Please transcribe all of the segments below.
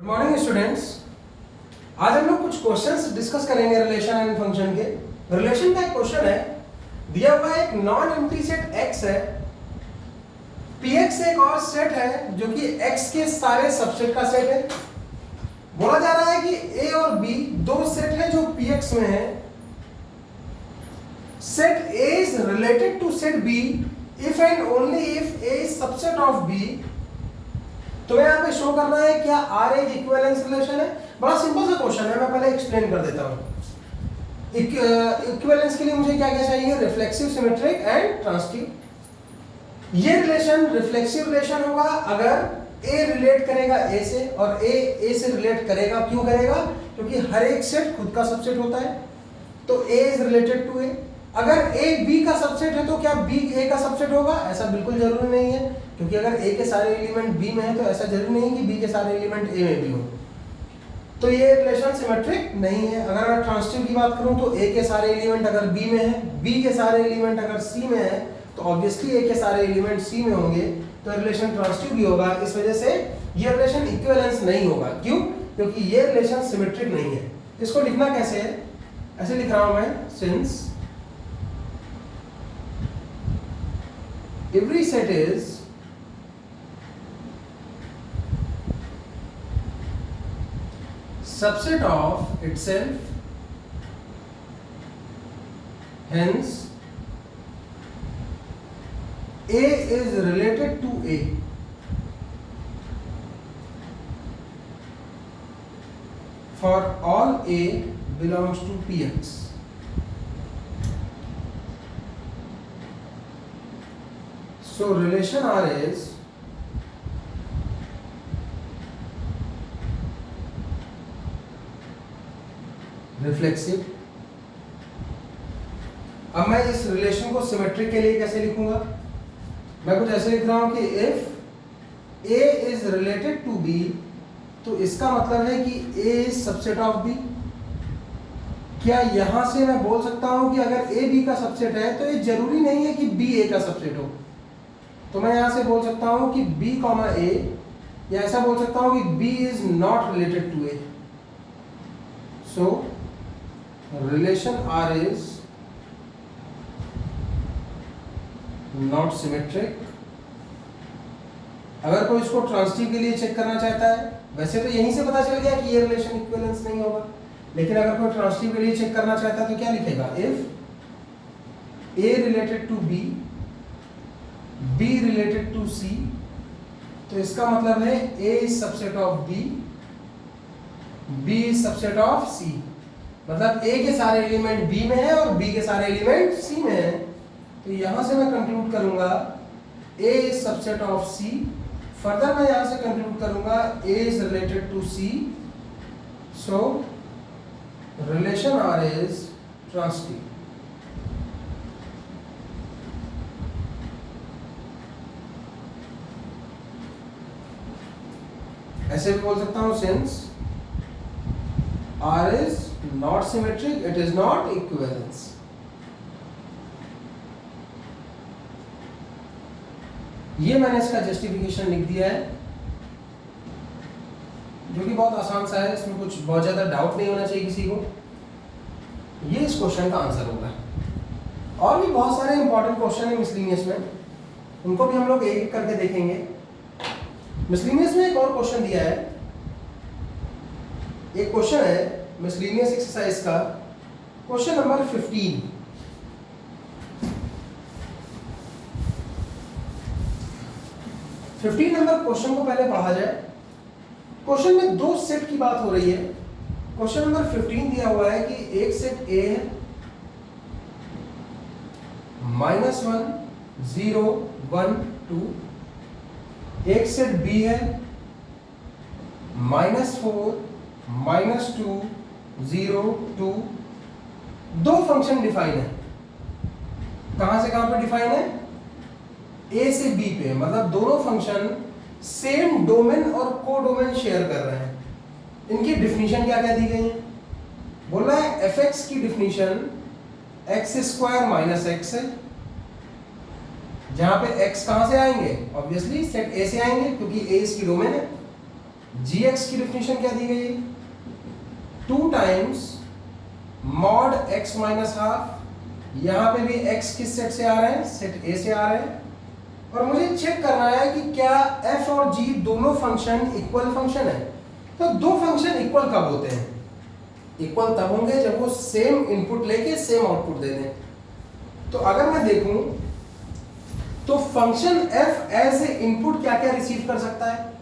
Good morning students. आज हम लोग कुछ क्वेश्चंस डिस्कस करेंगे रिलेशन एंड फंक्शन के। रिलेशन का एक क्वेश्चन है, दिया हुआ एक नॉन एम्प्टी सेट x है, px एक और सेट है जो कि x के सारे सबसेट का सेट है। बोला जा रहा है कि a और b दो सेट है जो px में है। Set a is related to set b if and only if a is subset of b। तो यहाँ पे शो करना है क्या R एक इक्विवेलेंस रिलेशन है। बड़ा सिंपल सा क्वेश्चन है, मैं पहले एक्सप्लेन कर देता हूँ। इक्विवेलेंस के लिए मुझे क्या क्या चाहिए, रिफ्लेक्सिव, सिमेट्रिक एंड ट्रांसटिव। ये रिलेशन रिफ्लेक्सिव रिलेशन होगा अगर A रिलेट करेगा A से और A से रिलेट करेगा। क्यों करेगा? क्योंकि हर एक सेट खुद का सबसेट होता है, तो A is related to A। अगर A B का सबसेट है तो क्या B A का सबसेट होगा? ऐसा बिल्कुल जरूरी नहीं है, क्योंकि अगर A के सारे एलिमेंट B में है तो ऐसा जरूरी नहीं कि B के सारे एलिमेंट A में भी हो। तो ये रिलेशन सिमेट्रिक नहीं है। अगर मैं ट्रांसटिव की बात करूं तो A के सारे एलिमेंट अगर B में है, B के सारे एलिमेंट अगर C में है, तो ऑब्वियसली A के सारे एलिमेंट C में होंगे, तो रिलेशन ट्रांसटिव भी होगा। इस वजह से ये रिलेशन इक्विवेलेंस नहीं होगा। क्यों? क्योंकि ये रिलेशन सिमेट्रिक नहीं है। इसको लिखना कैसे है? ऐसे लिख रहा हूं मैं, since every set is subset of itself, hence A is related to A for all A belongs to Px। So relation R is reflexive. अब मैं इस रिलेशन को सिमेट्रिक के लिए कैसे लिखूंगा? मैं कुछ ऐसे लिख रहा हूं कि if A is related to B, तो इसका मतलब है कि A is subset of B। क्या यहां से मैं बोल सकता हूं कि अगर A B का सबसेट है तो ये जरूरी नहीं है कि B A का सबसेट हो। तो मैं यहां से बोल सकता हूं कि B, A, या ऐसा बोल सकता हूं कि B is not related to A। So relation R is not symmetric. अगर कोई इसको ट्रांसटिव के लिए चेक करना चाहता है, वैसे तो यहीं से पता चल गया कि ये रिलेशन इक्विवेलेंस नहीं होगा, लेकिन अगर कोई ट्रांसटिव के लिए चेक करना चाहता है तो क्या लिखेगा? If A related to B, B related to C, तो इसका मतलब है A is subset of B, B is subset of C। मतलब A के सारे एलिमेंट B में है और B के सारे एलिमेंट C में है। तो यहां से मैं कंक्लूड करूंगा A is subset of C। Further मैं यहां से कंक्लूड करूंगा A is related to C। So relation R is transitive. ऐसे भी बोल सकता हूं, since R is not symmetric, it is not equivalence। ये मैंने इसका जस्टिफिकेशन लिख दिया है, जो कि बहुत आसान सा है, इसमें कुछ बहुत ज्यादा डाउट नहीं होना चाहिए किसी को। ये इस क्वेश्चन का आंसर होगा। और भी बहुत सारे इंपॉर्टेंट क्वेश्चन है मिसलिनियस में, उनको भी हम लोग एक एक करके देखेंगे। मिसलिनियस में एक और क्वेश्चन दिया है, एक क्वेश्चन है मिसलिनियस एक्सरसाइज का, क्वेश्चन नंबर 15। नंबर क्वेश्चन को पहले पढ़ा जाए। क्वेश्चन में दो सेट की बात हो रही है। क्वेश्चन नंबर 15 दिया हुआ है कि एक सेट A है, -1 0 1 2। एक सेट B है, -4 -2 0 2। दो फंक्शन डिफाइन है। कहां से कहां पे डिफाइन है? A से B पे, मतलब दोनों फंक्शन सेम डोमेन और को डोमेन शेयर कर रहे हैं। इनकी डिफिनीशन क्या क्या दी गई है? बोल रहा है fx की डिफिनीशन x² - x है, जहां पे x कहां से आएंगे? ऑब्वियसली सेट A से आएंगे, क्योंकि A इसकी डोमेन है। जी एक्स की डिफिनेशन क्या दी गई, 2 times mod x minus half, यहां पे भी एक्स किस सेट से आ रहे हैं, सेट ए से आ रहे हैं, और मुझे चेक करना है कि क्या एफ और जी दोनों फंक्शन इक्वल फंक्शन है। तो दो फंक्शन इक्वल कब होते हैं, इक्वल तब होंगे जब वो सेम इनपुट लेके सेम आउटपुट दे दें। तो अगर मैं देखूं तो function F as a input क्या क्या रिसीव कर सकता है,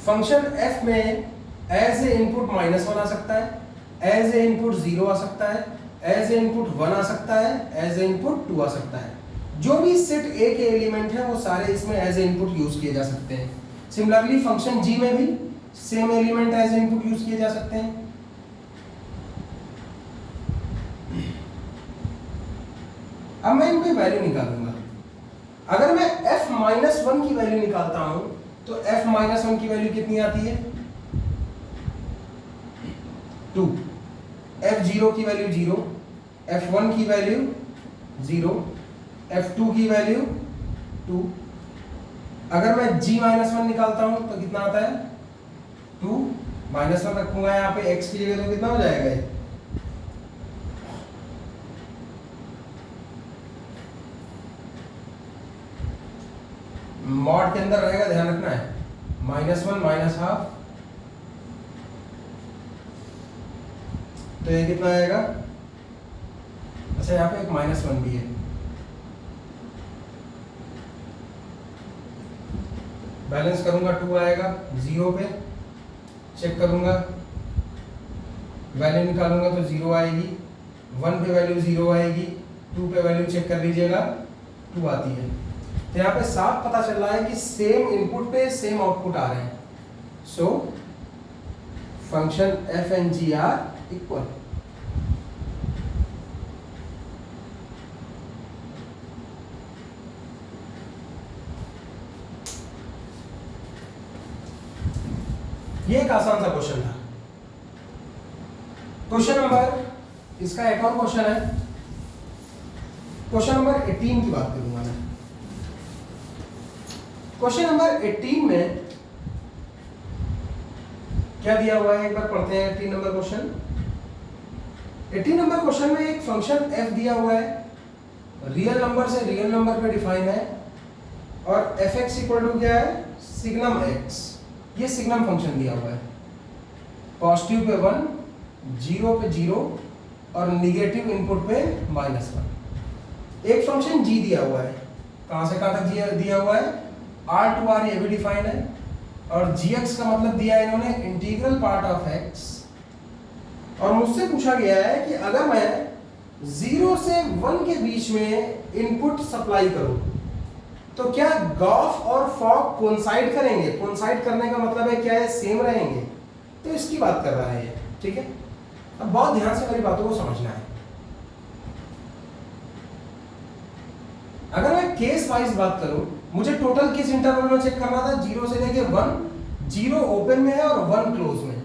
फंक्शन एफ में एज ए इनपुट -1 आ सकता है, एज ए इनपुट 0 आ सकता है, एज ए इनपुट 1 आ सकता है, एज ए इनपुट 2 आ सकता है। जो भी सेट ए के एलिमेंट हैं वो सारे इसमें एज ए इनपुट यूज किए जा सकते हैं। सिमिलरली फंक्शन जी में भी same element as a input use किए जा सकते हैं। अब मैं इनकी वैल्यू निकालूंगा। अगर मैं f-1 की वैल्यू निकालता हूं तो f-1 की वैल्यू कितनी आती है, 2। f0 की वैल्यू 0, f1 की वैल्यू 0, f2 की वैल्यू 2। अगर मैं g-1 निकालता हूं तो कितना आता है, 2 -1 रखूंगा यहाँ पे x की जगह तो कितना हो जाएगा ये, मॉड के अंदर रहेगा, ध्यान रखना है, -1 -हाफ, तो ये कितना आएगा, अच्छा यहाँ पे एक -1 भी है, बैलेंस करूंगा 2 आएगा, 0 पे चेक करूंगा, वैल्यू निकालूंगा तो 0 आएगी, 1 पे वैल्यू 0 आएगी, 2 पे वैल्यू चेक कर लीजिएगा 2 आती है। तो यहाँ पे साफ पता चल रहा है कि सेम इनपुट पे सेम आउटपुट आ रहे हैं। So function F and G are equal. ये एक आसान सा क्वेश्चन था। क्वेश्चन नंबर, इसका एक और क्वेश्चन है, क्वेश्चन नंबर 18 की बात करूंगा मैं। क्वेश्चन नंबर 18 में क्या दिया हुआ है, एक बार पढ़ते हैं 18 नंबर क्वेश्चन। 18 नंबर क्वेश्चन में एक फंक्शन f दिया हुआ है, रियल नंबर से रियल नंबर पे डिफाइन है, और fx इक्वल टू क्या है, सिग्नम x। ये सिग्नम फंक्शन दिया हुआ है, पॉजिटिव पे 1, 0 पे 0 और निगेटिव इनपुट पे -1। एक फंक्शन g दिया हुआ है, कहां से कहां तक दिया हुआ है, r to r ये भी डिफाइन है, और gx का मतलब दिया है इन्होंने इंटीग्रल पार्ट ऑफ x। और मुझसे पूछा गया है कि अगर मैं 0 से 1 के बीच में इनपुट सप्लाई करूं तो क्या गॉफ और फॉग कोइंसाइड करेंगे। कोइंसाइड करने का मतलब है क्या है, सेम रहेंगे, तो इसकी बात कर रहा है ये, ठीक है। अब बहुत ध्यान से मेरी बातों को समझना है। अगर मैं केस वाइज बात करूं, मुझे टोटल किस इंटरवल में चेक करना था, 0 से लेके 1, 0 ओपन में है और 1 क्लोज में।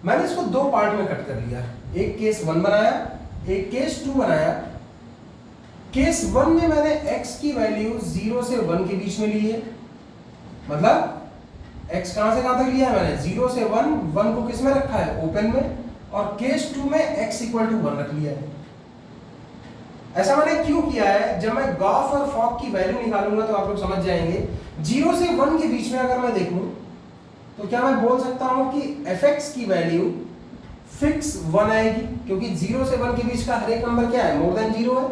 मैंने इसको 2 पार्ट में कट कर लिया, एक केस 1 बनाया, एक केस 2 बनाया। केस 1 में मैंने x की वैल्यू 0 से 1 के बीच में ली है, मतलब x कहां से कहां तक लिया है मैंने, 0 से 1, 1 को किस में रखा है, ओपन में, और केस 2 में x इक्वल टू 1 रख लिया है। ऐसा मैंने क्यों किया है, जब मैं गॉफ और फॉग की वैल्यू निकालूंगा तो आप लोग समझ जाएंगे। 0 से 1 के बीच में अगर मैं देखूं तो क्या मैं बोल सकता हूं कि fx की वैल्यू फिक्स 1 आएगी, क्योंकि 0 से 1 के बीच का हर एक नंबर क्या है, मोर देन 0 है,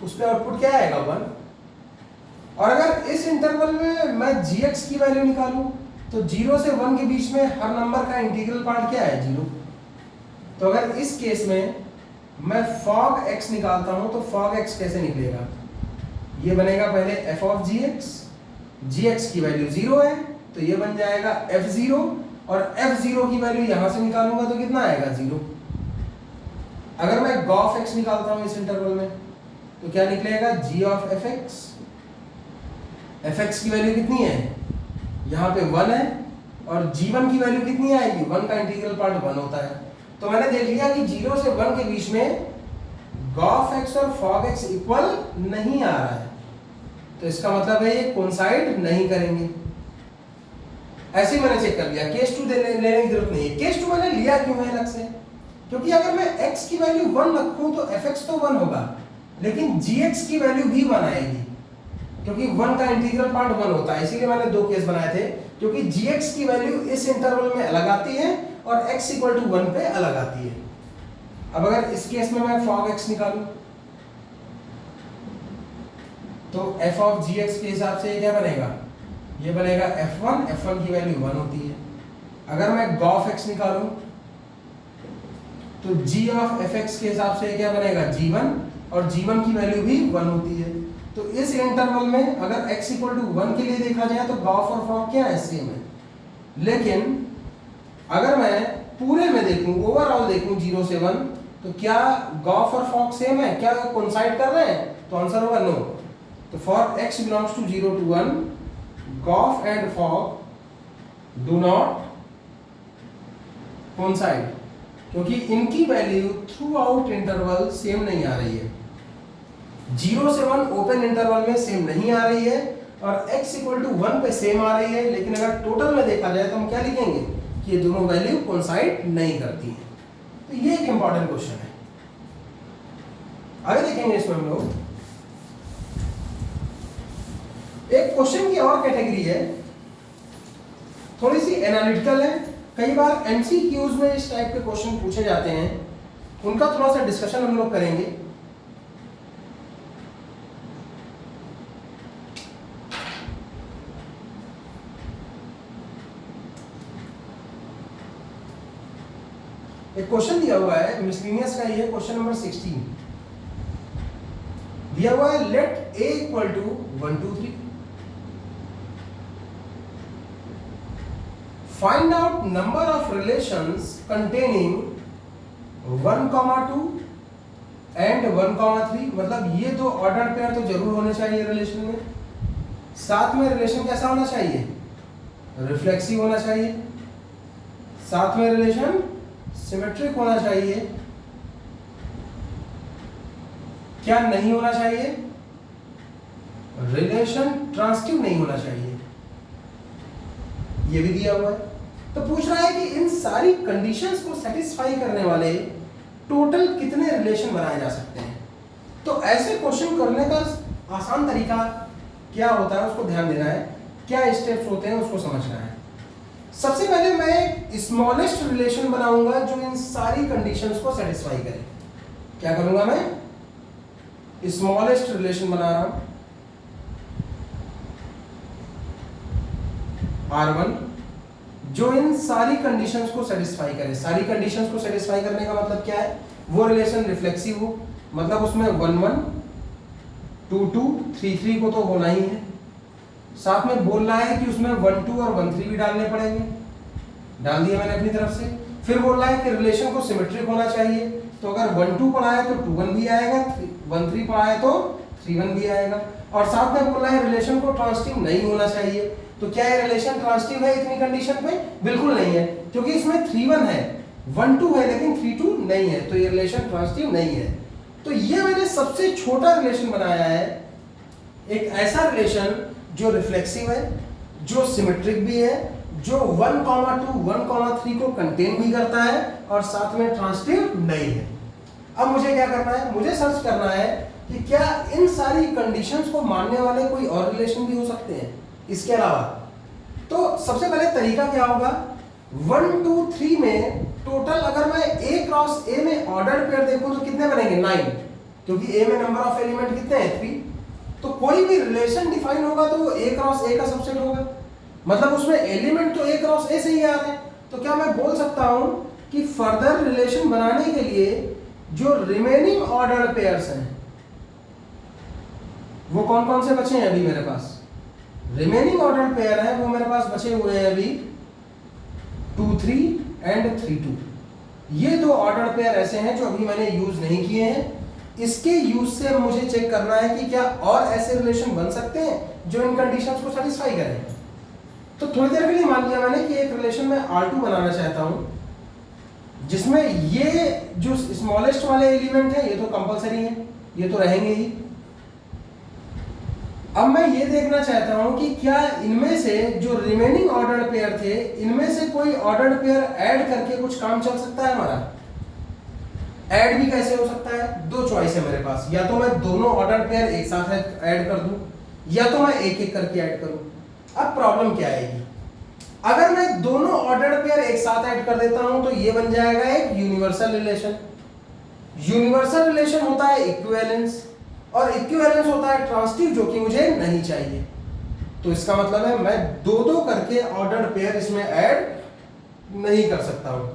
उस पे आउटपुट क्या आएगा, 1। और अगर इस इंटरवल में मैं gx की वैल्यू निकालूं तो 0 से 1 के बीच में हर नंबर का इंटीग्रल पार्ट क्या है, 0। तो अगर इस केस में मैं fog x निकालता हूं तो fog x कैसे निकलेगा, ये बनेगा पहले f of gx, gx की वैल्यू 0 है तो ये बन जाएगा f0, और f0 की वैल्यू यहां से निकालूंगा तो कितना आएगा, 0। अगर मैं gauf x निकालता हूं इस इंटरवल में तो क्या निकलेगा, g of fx। fx की वैल्यू कितनी है, यहाँ पे 1 है, और g1 की वैल्यू कितनी आएगी, 1 का इंटीग्रल पार्ट 1 होता है। तो मैंने देख लिया कि 0 से 1 के बीच में gauf x और fog x इक्वल नहीं आ रहा है, तो इसका मतलब है ये कोइंसाइड नहीं करेंगे। ऐसे ही मैंने चेक कर लिया, केस 2 लेने की जरूरत नहीं है। केस 2 मैंने लिया क्यों है अलग से, क्योंकि अगर मैं x की वैल्यू 1 रखूं तो fx तो 1 होगा, लेकिन gx की वैल्यू भी 1 आएगी, क्योंकि 1 का इंटीग्रल पार्ट 1 होता है। इसीलिए मैंने 2 केस बनाए थे, क्योंकि gx की वैल्यू इस इंटरवल में अलग आती है और x इक्वल टू 1 पे अलग आती है। अब अगर इस केस में मैं fog x निकालूं तो f ऑफ gx के हिसाब से क्या बनेगा, ये बनेगा f1, f1 की वैल्यू 1 होती है। अगर मैं gauf x निकालूं तो g ऑफ fx के हिसाब से क्या बनेगा, g1, और g1 की वैल्यू भी 1 होती है। तो इस इंटरवल में अगर x इक्वल टू 1 के लिए देखा जाए तो gauf और fog क्या है, सेम है। लेकिन अगर मैं पूरे में देखूं, ओवरऑल देखूं 0 से 1, तो क्या gauf और fog सेम है, क्या कोइंसाइड कर रहे हैं, तो आंसर होगा नो। तो for x belongs to 0 to 1, gauf and fog do not coincide, क्योंकि इनकी value through out interval same नहीं आ रही है। 0 से 1 ओपन इंटरवल में सेम नहीं आ रही है और x इक्वल टू 1 पे सेम आ रही है, लेकिन अगर टोटल में देखा जाए तो हम क्या लिखेंगे कि ये दोनों वैल्यू कोइंसाइड नहीं करती हैं। तो ये एक इंपॉर्टेंट क्वेश्चन है। आगे देखेंगे इसमें हम लोग एक क्वेश्चन की और कैटेगरी है, थोड़ी सी एनालिटिकल है। कई बार एमसीक्यूज में इस टाइप के क्वेश्चन पूछे जाते हैं, उनका थोड़ा सा डिस्कशन हम लोग करेंगे। एक क्वेश्चन दिया हुआ है मिसलिनियस का, ये क्वेश्चन नंबर 16 दिया हुआ है, let a equal to 1 2 3, find out number of relations containing 1, 2 and 1, 3। मतलब ये दो ऑर्डर पेयर तो जरूर होने चाहिए रिलेशन में, साथ में रिलेशन कैसा होना चाहिए, रिफ्लेक्सिव होना चाहिए, साथ में रिलेशन सिमेट्रिक होना चाहिए। क्या नहीं होना चाहिए, रिलेशन ट्रांसिटिव नहीं होना चाहिए, ये भी दिया हुआ है। तो पूछ रहा है कि इन सारी कंडीशंस को सेटिस्फाई करने वाले टोटल कितने रिलेशन बनाए जा सकते हैं। तो ऐसे क्वेश्चन करने का आसान तरीका क्या होता है उसको ध्यान देना है, क्या स्टेप्स होते हैं उसको समझना है। सबसे पहले मैं एक स्मॉलेस्ट रिलेशन बनाऊंगा जो इन सारी कंडीशंस को सेटिस्फाई करे। क्या करूंगा मैं, स्मॉलेस्ट रिलेशन बना रहा हूं R1 जो इन सारी कंडीशंस को सेटिस्फाई करे। सारी कंडीशंस को सेटिस्फाई करने का मतलब क्या है, वो रिलेशन रिफ्लेक्सिव हो, मतलब उसमें 1 1 2 2 3 3 को तो होना ही है। साथ में बोल रहा है कि उसमें 1 2 और 1 3 भी डालने पड़ेंगे, डाल दिए मैंने अपनी तरफ से। फिर बोल रहा है कि रिलेशन को सिमेट्रिक होना चाहिए, तो अगर 1 2 पढ़ा है तो 2 1 भी आएगा, 1 3 पढ़ा है तो 3 1 भी आएगा। और साथ में बोल रहा है रिलेशन को ट्रांसिटिव नहीं होना चाहिए। तो क्या ये रिलेशन ट्रांसिटिव है इतनी कंडीशन पे, बिल्कुल नहीं है, क्योंकि इसमें 3 1 है, 1 2 है लेकिन 3 2 नहीं है, तो ये रिलेशन ट्रांसिटिव नहीं है। तो ये मैंने सबसे छोटा रिलेशन बनाया है, एक ऐसा रिलेशन जो रिफ्लेक्सिव है, जो सिमेट्रिक भी है, जो 1, 2, 1, 3 को कंटेन भी करता है और साथ में ट्रांसिटिव नहीं है। अब मुझे क्या करना है, मुझे सर्च करना है कि क्या इन सारी कंडीशंस को मानने वाले कोई और रिलेशन भी हो सकते हैं इसके अलावा। तो सबसे पहले तरीका क्या होगा, 1 2 3 में टोटल अगर मैं A क्रॉस A में ऑर्डर्ड पेयर देखूं तो कितने बनेंगे, 9, क्योंकि A में नंबर ऑफ एलिमेंट कितने हैं, 3। तो कोई भी रिलेशन डिफाइन होगा तो वो A क्रॉस A का सबसेट होगा, मतलब उसमें एलिमेंट तो A क्रॉस A से ही आ रहे हैं। तो क्या मैं बोल सकता हूं कि फर्दर रिलेशन बनाने के लिए जो रिमेनिंग ऑर्डर्ड पेयर्स हैं वो कौन कौन से बचे हैं, अभी मेरे पास रिमेनिंग ऑर्डर्ड पेयर है वो मेरे पास बचे हुए हैं अभी 2 3 एंड 3 2। ये दो ऑर्डर्ड पेयर ऐसे हैं जो अभी मैंने यूज नहीं किए हैं। इसके यूज से मुझे चेक करना है कि क्या और ऐसे रिलेशन बन सकते हैं जो इन कंडीशंस को सेटिस्फाई करें। तो थोड़ी देर के लिए मान लिया मैंने कि एक रिलेशन में R2 बनाना चाहता हूं जिसमें ये जो स्मॉलेस्ट वाले एलिमेंट है ये तो कंपलसरी है, ये तो रहेंगे ही। अब मैं ये देखना चाहता हूं कि क्या इनमें से जो रिमेनिंग ऑर्डर्ड पेयर थे, इनमें से कोई ऑर्डर्ड पेयर ऐड करके कुछ काम चल सकता है हमारा। ऐड भी कैसे हो सकता है? दो चॉइस है मेरे पास, या तो मैं दोनों ऑर्डर्ड पेयर एक साथ ऐड कर दूं, या तो मैं एक एक करके ऐड करूं। अब प्रॉब्लम क्या आएगी? अगर मैं दोनों ऑर्डर्ड पेयर एक साथ ऐड कर देता हूं तो ये बन जाएगा एक यूनिवर्सल रिलेशन। यूनिवर्सल रिलेशन होता है इक्विवेलेंस, और इक्विवेलेंस होता है ट्रांसिटिव, जो कि मुझे नहीं चाहिए। तो इसका मतलब है मैं दो दो करके ऑर्डर्ड पेयर इसमें ऐड नहीं कर सकता हूं।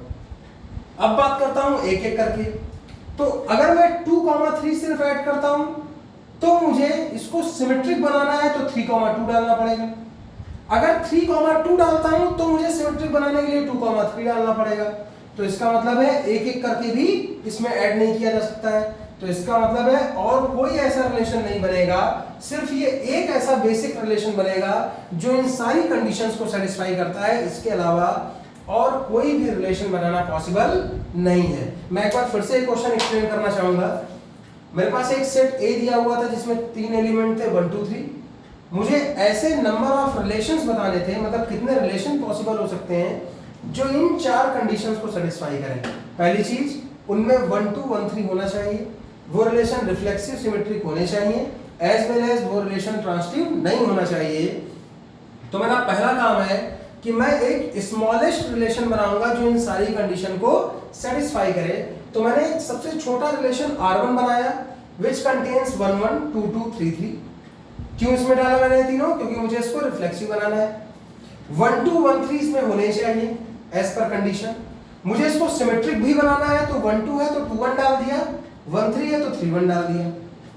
अब बात करता हूं एक एक करके। तो अगर मैं 2,3 सिर्फ ऐड करता हूं तो मुझे इसको सिमेट्रिक बनाना है तो 3,2 डालना पड़ेगा। अगर 3,2 डालता हूं तो मुझे सिमेट्रिक बनाने के लिए 2,3 डालना पड़ेगा। तो इसका मतलब है एक एक करके भी इसमें ऐड नहीं किया जा सकता है। तो इसका मतलब है और कोई ऐसा रिलेशन नहीं बनेगा, सिर्फ ये एक ऐसा बेसिक रिलेशन बनेगा जो इन सारी कंडीशंस को सेटिस्फाई करता है। इसके अलावा और कोई भी रिलेशन बनाना पॉसिबल नहीं है। मैं एक बार फिर से एक क्वेश्चन एक्सप्लेन करना चाहूंगा। मेरे पास एक सेट ए दिया हुआ था जिसमें 3 एलिमेंट थे 1 2 3। मुझे ऐसे नंबर ऑफ रिलेशंस बताने थे, मतलब कितने रिलेशन पॉसिबल हो सकते हैं जो इन 4 कंडीशंस को सेटिस्फाई करें। पहली चीज, उनमें 1 2 1 3 होना चाहिए, वो रिलेशन रिफ्लेक्सिव सिमेट्रिक होने चाहिए, एज वेल एज वो रिलेशन ट्रांसिटिव नहीं होना चाहिए। तो मेरा पहला काम है कि मैं एक स्मॉलेस्ट रिलेशन बनाऊंगा जो इन सारी कंडीशन को सेटिस्फाई करे। तो मैंने एक सबसे छोटा रिलेशन R1 बनाया विच कंटेन्स 1 1 2 2 3 3। क्यों इसमें डाला मैंने तीनों? क्योंकि मुझे इसको रिफ्लेक्सिव बनाना है। 1 2 1 3 इसमें होने चाहिए एज पर कंडीशन। मुझे इसको सिमेट्रिक भी बनाना है, तो 1 2 है तो 2 1 डाल दिया, 1 3 है तो 3 1 डाल दिया।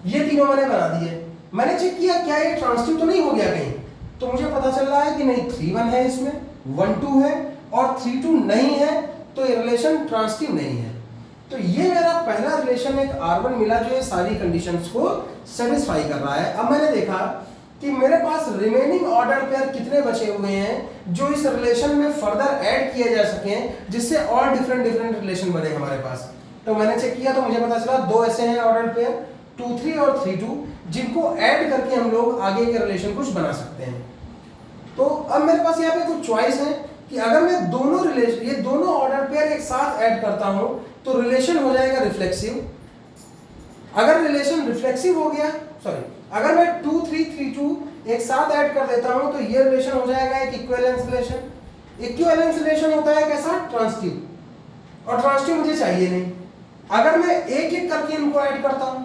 ये तीनों मैंने बना दिए। मैंने चेक किया क्या ये ट्रांसिटिव तो नहीं हो गया कहीं, तो मुझे पता चल रहा है कि नहीं, 3 1 है इसमें, 1 2 है और 3 2 नहीं है, तो ये रिलेशन ट्रांसिटिव नहीं है। तो ये मेरा पहला रिलेशन एक R1 मिला जो ये सारी कंडीशंस को सेटिस्फाई कर रहा है। अब मैंने देखा कि मेरे पास रिमेनिंग ऑर्डर पेयर कितने बचे हुए हैं जो इस रिलेशन में फर्दर ऐड किए जा सकें, जिससे और डिफरेंट रिलेशन बने हमारे पास। तो मैंने चेक किया तो मुझे पता चला 2 ऐसे हैं ऑर्डर पेयर 2 3 और 3 2, जिनको ऐड करके हम लोग आगे के रिलेशन कुछ बना सकते हैं। तो अब मेरे पास यहाँ पे कुछ चॉइस है कि अगर मैं दोनों रिलेशन, ये दोनों ऑर्डर पेयर एक साथ ऐड करता हूं तो रिलेशन हो जाएगा रिफ्लेक्सिव। अगर रिलेशन रिफ्लेक्सिव हो गया, सॉरी, अगर मैं 2 3 3 2 एक साथ ऐड कर देता हूं तो ये रिलेशन हो जाएगा एक इक्विवेलेंस रिलेशन। इक्विवेलेंस रिलेशन होता है कैसा? ट्रांसिटिव, और ट्रांसिटिव मुझे चाहिए नहीं। अगर मैं एक एक करके इनको ऐड करता हूं,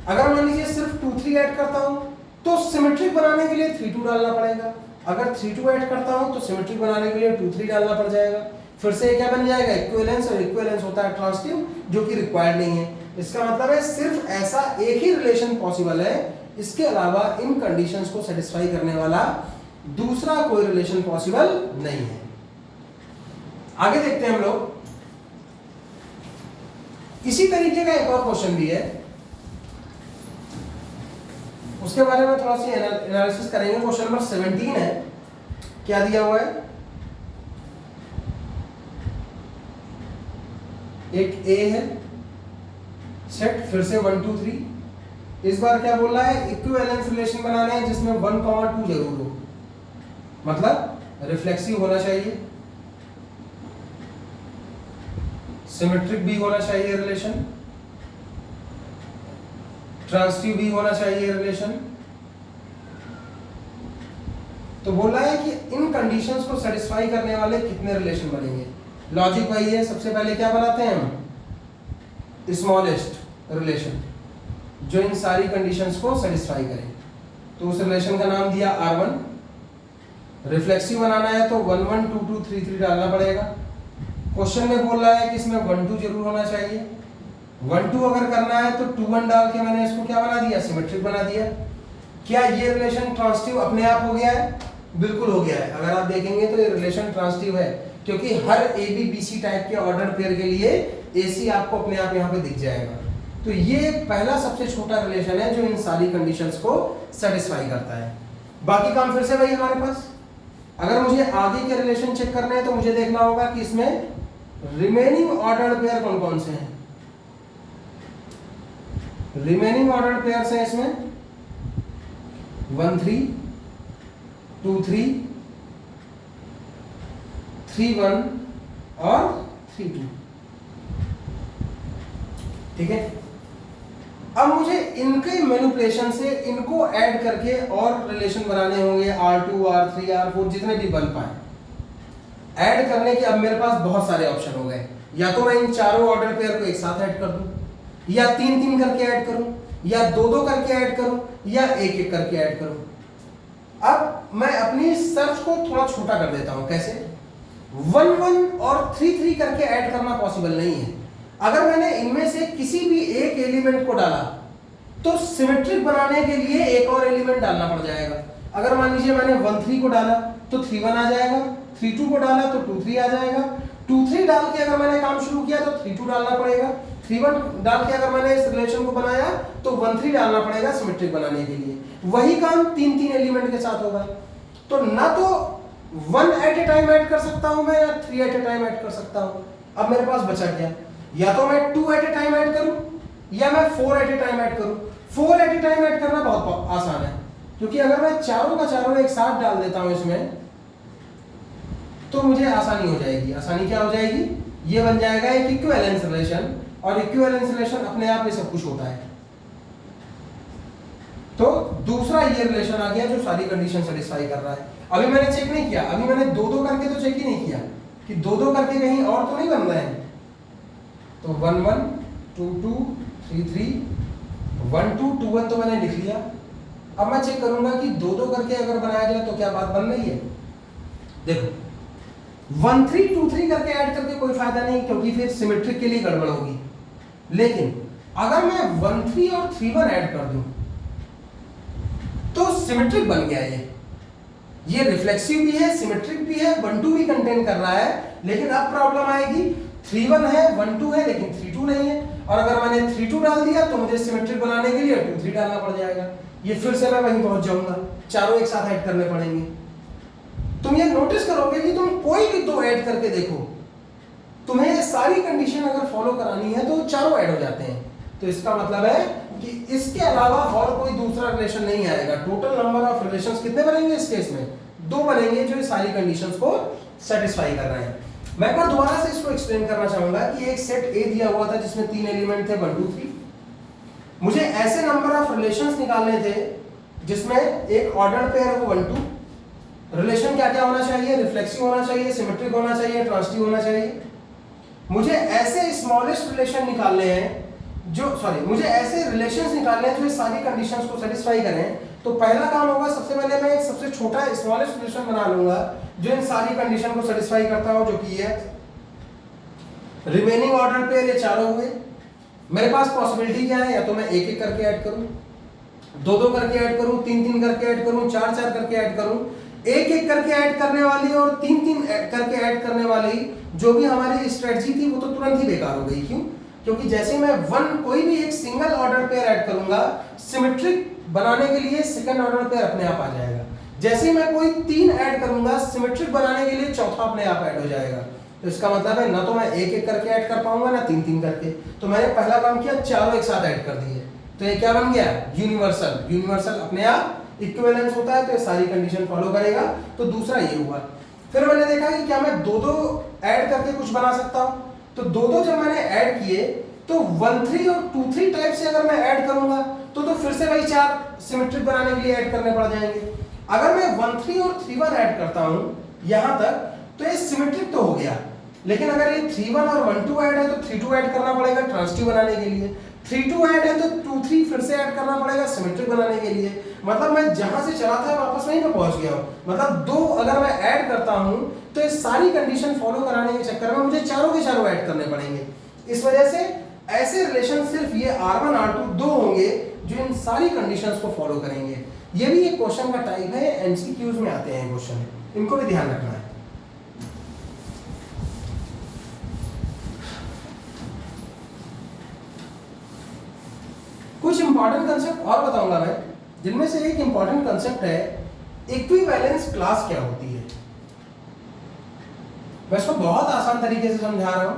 अगर मान लीजिए सिर्फ 2 3 ऐड करता हूं तो सिमेट्रिक बनाने के लिए 3 2 डालना पड़ेगा। अगर 3 2 ऐड करता हूं तो सिमेट्रिक बनाने के लिए 2 3 डालना पड़ जाएगा। फिर से क्या बन जाएगा? इक्विवेलेंस, और इक्विवेलेंस होता है ट्रांसिटिव, जो कि रिक्वायर्ड नहीं है। इसका मतलब है सिर्फ ऐसा एक ही रिलेशन पॉसिबल है, इसके अलावा इन कंडीशंस को सेटिस्फाई करने वाला दूसरा कोई रिलेशन पॉसिबल नहीं है। आगे देखते हैं हम लोग। इसी तरीके का एक और क्वेश्चन भी है, उसके बारे में थोड़ा सी एनालिसिस करेंगे। क्वेश्चन नंबर 17 है। क्या दिया हुआ है? एक ए है सेट, फिर से 1 2 3। इस बार क्या बोल रहा है? इक्विवेलेंस रिलेशन बनाने हैं जिसमें 1 2 जरूर हो, मतलब रिफ्लेक्सिव होना चाहिए, सिमेट्रिक भी होना चाहिए रिलेशन, ट्रांसिटिव भी होना चाहिए रिलेशन। तो बोला है कि इन कंडीशंस को सेटिस्फाई करने वाले कितने रिलेशन बनेंगे। लॉजिक वही है, सबसे पहले क्या बनाते हैं हम? स्मॉलेस्ट रिलेशन जो इन सारी कंडीशंस को सेटिस्फाई करे। तो उस रिलेशन का नाम दिया R1। रिफ्लेक्सिव बनाना है तो 1 1 2 2 3 3 डालना पड़ेगा। क्वेश्चन में बोल रहा है कि इसमें 1 2 जरूर होना चाहिए। 1 2 अगर करना है तो 2 1 डाल के मैंने इसको क्या बना दिया? सिमेट्रिक बना दिया। क्या ये रिलेशन ट्रांसिटिव अपने आप हो गया है? बिल्कुल हो गया है। अगर आप देखेंगे तो ये रिलेशन ट्रांसिटिव है, क्योंकि हर A B B C type के ऑर्डर पेयर के लिए ए सी आपको अपने आप यहाँ पे दिख जाएगा। तो ये पहला सबसे छोटा रिलेशन है जो इन सारी कंडीशंस को सेटिस्फाई करता है। बाकी काम फिर से वही हमारे पास। अगर मुझे आगे के रिलेशन चेक करने हैं तो मुझे देखना होगा कि इसमें रिमेनिंग ऑर्डर्ड पेयर कौन कौन से हैं। रिमेनिंग ऑर्डर्ड पेयर्स हैं इसमें 1 3 2 3 3 1 और 3 2। ठीक है, अब मुझे इनके मैनिपुलेशन से इनको ऐड करके और रिलेशन बनाने होंगे, R2 R3 R4 जितने भी बन पाए। ऐड करने के अब मेरे पास बहुत सारे ऑप्शन हो गए, या तो मैं इन चारों ऑर्डर पेयर को एक साथ ऐड कर दूं, या 3 3 करके ऐड करूं, या 2 2 करके ऐड करूं, या 1 1 करके ऐड करूं। अब मैं अपनी सर्च को थोड़ा छोटा कर देता हूं। कैसे? 1 1 और 3 3 करके ऐड करना पॉसिबल नहीं है। अगर मैंने इनमें से किसी भी एक एलिमेंट को डाला तो सिमेट्रिक बनाने के लिए एक और एलिमेंट डालना पड़ जाएगा। अगर मान लीजिए मैंने 1 3 को डाला तो 3 1 आ जाएगा, 3 2 को डाला तो 2 3 आ जाएगा, 2 3 डाल के अगर मैंने काम शुरू किया तो 3 2 डालना पड़ेगा, 3 1 डाल के अगर मैंने इस रिलेशन को बनाया तो 1 3 डालना पड़ेगा सिमेट्रिक बनाने के लिए। वही काम 3 3 एलिमेंट के साथ होगा। तो ना तो 1 एट ए टाइम ऐड कर सकता हूं मैं, या 3 एट ए टाइम ऐड कर सकता हूं। अब मेरे पास बचा क्या? या तो मैं 2 एट ए टाइम ऐड करूं, या मैं 4 एट ए टाइम ऐड करूं। 4 एट ए टाइम ऐड करना बहुत आसान है, क्योंकि अगर मैं चारों का चारों एक साथ डाल देता हूं इसमें तो मुझे आसानी हो जाएगी। आसानी क्या हो जाएगी? ये बन जाएगा एक इक्विवेलेंस रिलेशन, और इक्विवेलेंस रिलेशन अपने आप में सब कुछ होता है। तो दूसरा ये रिलेशन आ गया जो सारी कंडीशन सेटिस्फाई कर रहा है। अभी मैंने चेक नहीं किया, अभी मैंने 2 2 करके तो चेक ही नहीं किया कि 2 2 करके कहीं और तो नहीं बन रहे हैं। तो 1 1 2 2 3 3 1 2 2 1 तो मैंने लिख लिया। अब मैं चेक करूंगा कि 2 2 करके अगर बनाया जाए तो क्या बात बन रही है। देखो 1 3 2 3 करके ऐड करके कोई फायदा नहीं, क्योंकि फिर सिमेट्रिक के लिए गड़बड़ होगी। लेकिन अगर मैं 1 3 और 3 1 ऐड कर दूं तो सिमेट्रिक बन गया। ये रिफ्लेक्सिव भी है, सिमेट्रिक भी है, 1 2 भी कंटेन कर रहा है। लेकिन अब प्रॉब्लम आएगी, 3 1 है, 1 2 है, लेकिन 3 2 नहीं है। और अगर मैंने 3 2 डाल दिया तो मुझे सिमेट्रिक बनाने के लिए 2 3 डालना पड़ जाएगा। ये फिर से मैं वहीं पहुंच जाऊंगा, चारों एक साथ ऐड करने पड़ेंगे। तुम ये नोटिस करोगे कि तुम कोई भी 2 ऐड करके देखो, तुम्हें सारी कंडीशन अगर फॉलो करानी है तो चारों ऐड हो जाते हैं। तो इसका मतलब है कि इसके अलावा और कोई दूसरा रिलेशन नहीं आएगा। टोटल नंबर ऑफ रिलेशंस कितने बनेंगे इस केस में? 2 बनेंगे, जो सारी कंडीशंस को सेटिस्फाई कर रहे हैं। मैं एक बार दोबारा से इसको एक्सप्लेन करना चाहूंगा कि एक सेट ए दिया हुआ था जिसमें 3 एलिमेंट थे 1 2 3। मुझे ऐसे नंबर ऑफ रिलेशंस निकालने थे जिसमें एक ऑर्डर पेयर हो 1 2। रिलेशन क्या क्या होना चाहिए? रिफ्लेक्सिव होना चाहिए, सिमेट्रिक होना चाहिए, ट्रांसिटिव होना चाहिए। मुझे ऐसे स्मॉलेस्ट रिलेशन निकालने हैं मुझे ऐसे रिलेशंस निकालने हैं जो इस सारी कंडीशंस को सेटिस्फाई करें। तो पहला काम होगा, सबसे पहले मैं एक सबसे छोटा स्मॉलेस्ट रिलेशन बना लूंगा जो इन सारी कंडीशन को सेटिस्फाई करता हो, जो कि है रिमेनिंग ऑर्डर पेयर। ये चारों हुए। मेरे पास पॉसिबिलिटी क्या है? या तो मैं 1 1 करके ऐड करूं, 2 2 करके ऐड करूं, 3 3 करके ऐड करूं, 4 4 करके ऐड करूं। 1 1 करके ऐड करने वाली और 3 3 करके ऐड करने वाली जो भी हमारी स्ट्रेटजी थी वो तो तुरंत ही बेकार हो गई। क्यों? क्योंकि जैसे मैं कोई भी एक सिंगल ऑर्डर पेयर ऐड करूंगा, सिमेट्रिक बनाने के लिए सेकंड ऑर्डर पेयर अपने आप आ जाएगा। जैसे मैं कोई 3 ऐड करूंगा, सिमेट्रिक बनाने के लिए चौथा अपने आप ऐड हो जाएगा। तो इसका मतलब है ना तो मैं 1 1 करके ऐड कर पाऊंगा, ना 3 3 करके। तो मैंने पहला काम किया, चारों एक साथ ऐड कर दिए। तो ये क्या बन गया? यूनिवर्सल। यूनिवर्सल अपने आप इक्विवेलेंस होता है, तो ये सारी कंडीशन फॉलो करेगा। तो दूसरा ये हुआ। फिर मैंने देखा कि क्या मैं 2 2 ऐड करके कुछ बना सकता हूं। तो 2 2 जब मैंने ऐड किए तो 1 3 और 2 3 टाइप से अगर मैं ऐड करूंगा तो फिर से वही 4 सिमेट्रिक बनाने के लिए ऐड करने पड़ जाएंगे। अगर मैं 1 3 और 3 1 ऐड करता हूं यहां तक, तो ये सिमेट्रिक तो हो गया। लेकिन अगर ये 3 1 और 1 2 ऐड है तो 3 2 ऐड करना पड़ेगा ट्रांसिटिव बनाने के लिए। 3 2 ऐड है तो 2 3 फिर से ऐड करना पड़ेगा सिमेट्रिक बनाने के लिए। मतलब मैं जहां से चला था वापस वहीं पे पहुंच गया हूं। मतलब 2 अगर मैं ऐड करता हूं तो ये सारी कंडीशन फॉलो कराने के चक्कर में मुझे चारों के चारों ऐड करने पड़ेंगे। इस वजह से ऐसे रिलेशन सिर्फ ये R1 R2 2 होंगे जो इन सारी कंडीशंस को फॉलो करेंगे। ये भी एक क्वेश्चन का टाइप है, एमसीक्यूज में आते हैं क्वेश्चन, इनको भी ध्यान रखना है। कुछ इंपॉर्टेंट कंसेप्ट और बताऊंगा मैं, जिनमें से एक इंपॉर्टेंट कंसेप्ट है इक्विवेलेंस क्लास क्या होती है। मैं इसको बहुत आसान तरीके से समझा रहा हूं।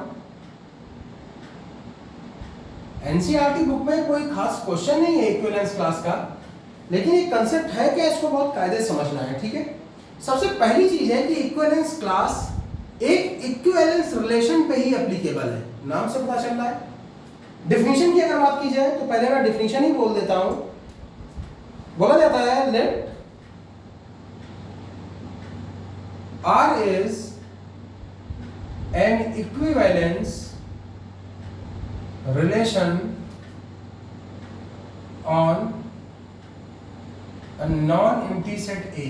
एनसीईआरटी बुक में कोई खास क्वेश्चन नहीं है इक्विवेलेंस क्लास का, लेकिन एक कंसेप्ट है क्या, इसको बहुत कायदे से समझना है, ठीक है। सबसे पहली चीज है कि इक्विवेलेंस क्लास एक इक्विवेलेंस रिलेशन पे ही एप्लीकेबल है, नाम से पता चल रहा है। डेफिनेशन की अगर बात की जाए तो पहले मैं डेफिनेशन ही बोल देता हूं। बोला जाता है late R is an equivalence relation on a non-empty set A।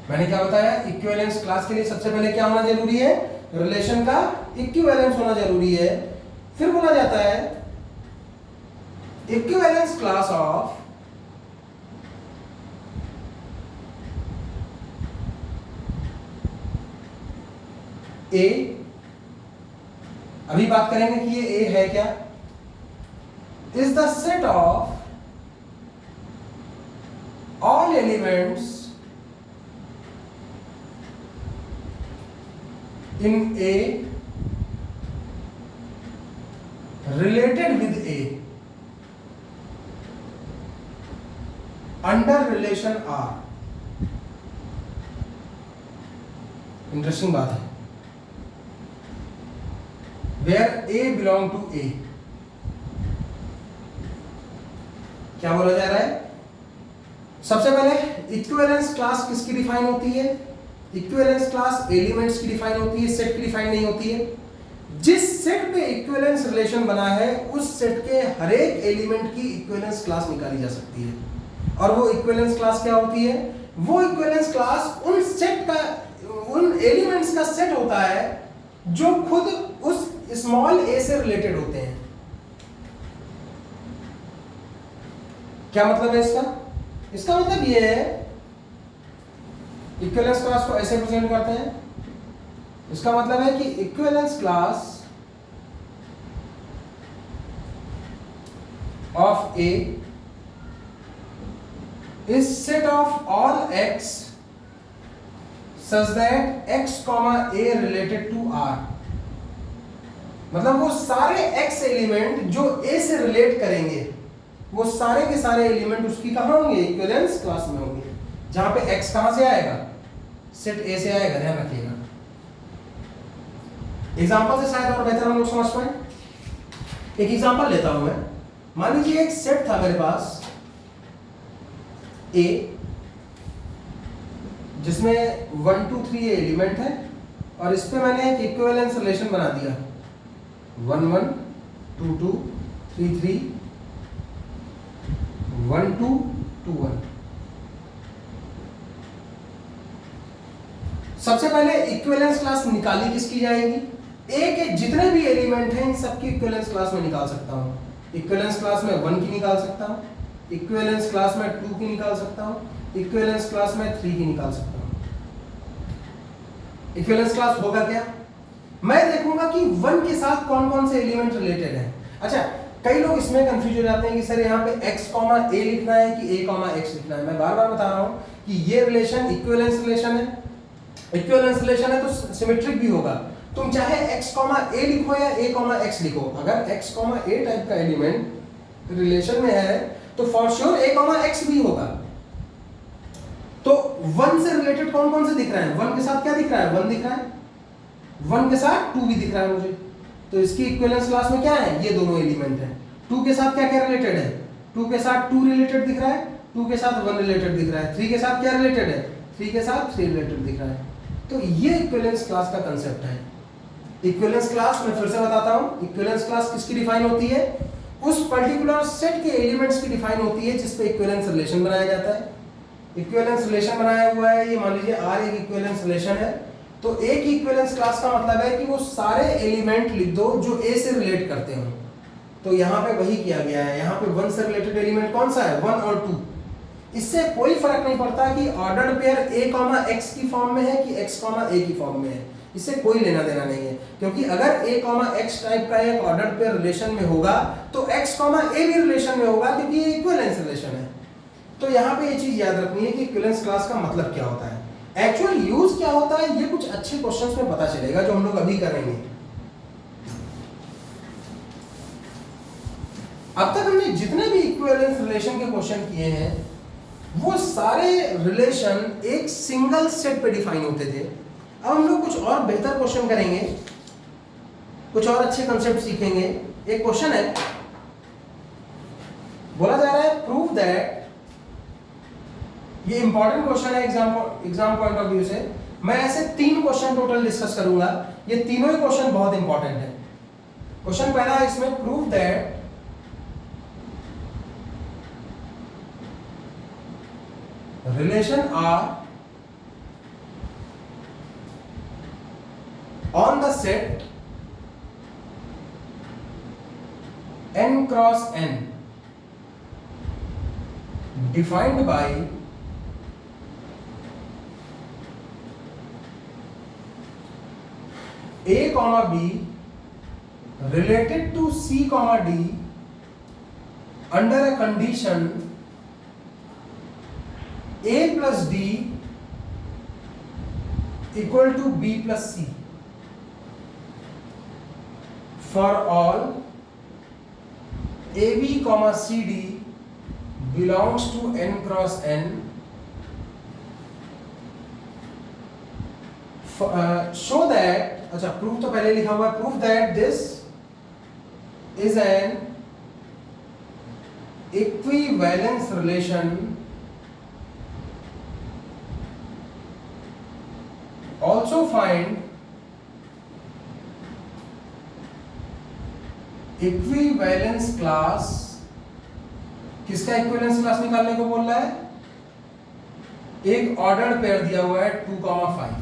मैंने क्या बताया, इक्विवेलेंस क्लास के लिए सबसे पहले क्या होना जरूरी है, रिलेशन का इक्विवेलेंस होना जरूरी है। फिर बोला जाता है इक्विवेलेंस क्लास ऑफ ए, अभी बात करेंगे कि ये ए है क्या, is the set of all elements in A related with A under relation R. Interesting बात है, where A belong to A। क्या बोला जा रहा है, सबसे पहले इक्विवेलेंस क्लास किसकी डिफाइन होती है, इक्विवेलेंस क्लास एलिमेंट्स की डिफाइन होती है, सेट की डिफाइन नहीं होती है। जिस सेट पे इक्विवेलेंस रिलेशन बना है उस सेट के हर एक एलिमेंट की इक्विवेलेंस क्लास निकाली जा सकती है। और वो इक्विवेलेंस क्लास क्या होती है, वो इक्विवेलेंस क्लास उन सेट का, उन एलिमेंट्स का सेट होता है जो खुद उस स्मॉल ए से रिलेटेड होते हैं। क्या मतलब है इसका, इसका मतलब ये है, इक्विवेलेंस क्लास को ऐसे प्रेजेंट करते हैं, इसका मतलब है कि equivalence class of A is set of all x such that x, a related to r। मतलब वो सारे x एलिमेंट जो a से रिलेट करेंगे वो सारे के सारे एलिमेंट उसकी कहां होंगे, इक्विवेलेंस क्लास में होंगे। जहां पे x कहां से आएगा, सेट a से आएगा, ध्यान रखिएगा। एग्जांपल से शायद और बेहतर हम लोग समझ पाए। एक एग्जांपल लेता हूं मैं, मान लीजिए एक सेट था मेरे पास a जिसमें 1 2 3 एलिमेंट है और इस पे मैंने एक इक्विवेलेंस रिलेशन बना दिया 1 1 2 2 3 3 1 2 2 1। सबसे पहले इक्विवेलेंस क्लास निकाली किसकी जाएगी, ए के जितने भी एलिमेंट हैं इन सबकी इक्विवेलेंस क्लास में निकाल सकता हूं। इक्विवेलेंस क्लास में 1 की निकाल सकता हूं, इक्विवेलेंस क्लास में 2 की निकाल सकता हूं, इक्विवेलेंस क्लास में 3 की निकाल सकता हूं। इक्विवेलेंस क्लास होगा क्या, मैं देखूंगा कि 1 के साथ कौन कौन से एलिमेंट रिलेटेड हैं। अच्छा, कई लोग इसमें कंफ्यूज हो जाते हैं कि सर यहाँ पे x, a लिखना है कि a, x लिखना है। मैं बार बार बता रहा हूं कि ये रिलेशन इक्विवेलेंस रिलेशन है। इक्विवेलेंस रिलेशन है तो सिमेट्रिक भी होगा। तुम चाहे x, a लिखो या a, x लिखो, अगर x, a टाइप का एलिमेंट रिलेशन में है तो फॉर श्योर a, x भी होगा। तो 1 से रिलेटेड कौन कौन से दिख रहा है, 1 के साथ क्या दिख रहा है, 1 दिख रहा है, 1 के साथ 2 भी दिख रहा है मुझे, तो इसकी इक्विवेलेंस क्लास में क्या है, ये दोनों एलिमेंट हैं। 2 के साथ क्या क्या रिलेटेड है, 2 के साथ 2 रिलेटेड दिख रहा है, 2 के साथ 1 रिलेटेड दिख रहा है, 3 के साथ क्या रिलेटेड है, 3 के साथ 3 रिलेटेड दिख रहा है। तो ये इक्विवेलेंस क्लास का कांसेप्ट है। इक्विवेलेंस क्लास मैं फिर से बताता हूं, इक्विवेलेंस क्लास किसकी डिफाइन होती है, उस पर्टिकुलर सेट के एलिमेंट्स की डिफाइन होती है जिस पे इक्विवेलेंस रिलेशन बनाया जाता है। इक्विवेलेंस रिलेशन बनाया हुआ है, ये मान लीजिए R एक इक्विवेलेंस रिलेशन है, तो एक इक्विवेलेंस क्लास का मतलब है कि वो सारे एलिमेंट लिख दो जो A से रिलेट करते हो। तो यहाँ पे वही किया गया है, यहाँ पे 1 से रिलेटेड एलिमेंट कौन सा है, 1 और 2। इससे कोई फर्क नहीं पड़ता कि ऑर्डर्ड पेयर a, x की फॉर्म में है कि x, a की फॉर्म में है, इससे कोई लेना देना नहीं है। क्योंकि अगर a, x टाइप का एक ऑर्डर्ड पेयर रिलेशन में होगा तो x, a भी रिलेशन में होगा क्योंकि ये इक्विवेलेंस रिलेशन है। तो यहाँ पे ये चीज याद रखनी है कि इक्विवेलेंस क्लास का मतलब क्या होता है, एक्चुअल यूज क्या होता है, ये कुछ अच्छे क्वेश्चंस में पता चलेगा जो हम लोग अभी करेंगे। अब में जितने भी इक्विवेलेंस रिलेशन के क्वेश्चन किए हैं वो सारे रिलेशन एक सिंगल सेट पे डिफाइन होते थे। अब हम लोग कुछ और बेहतर क्वेश्चन करेंगे, कुछ और अच्छे कंसेप्ट सीखेंगे। एक क्वेश्चन है, बोला जा रहा है प्रूव दैट, ये इंपॉर्टेंट क्वेश्चन है एग्जाम पॉइंट ऑफ व्यू से। मैं ऐसे 3 क्वेश्चन टोटल डिस्कस करूंगा, ये तीनों ही क्वेश्चन बहुत इंपॉर्टेंट है। क्वेश्चन पहला है इसमें, prove that relation R on the set n cross n defined by a comma b related to c comma d under a condition a plus d equal to b plus c for all AB comma CD belongs to n cross n, show that, अच्छा proof तो पहले लिखा हुआ है, proof that this is an equivalence relation also find equivalence class, किसका equivalence class निकालने को बोल रहा है? एक ऑर्डर्ड पेयर दिया हुआ है 2,5।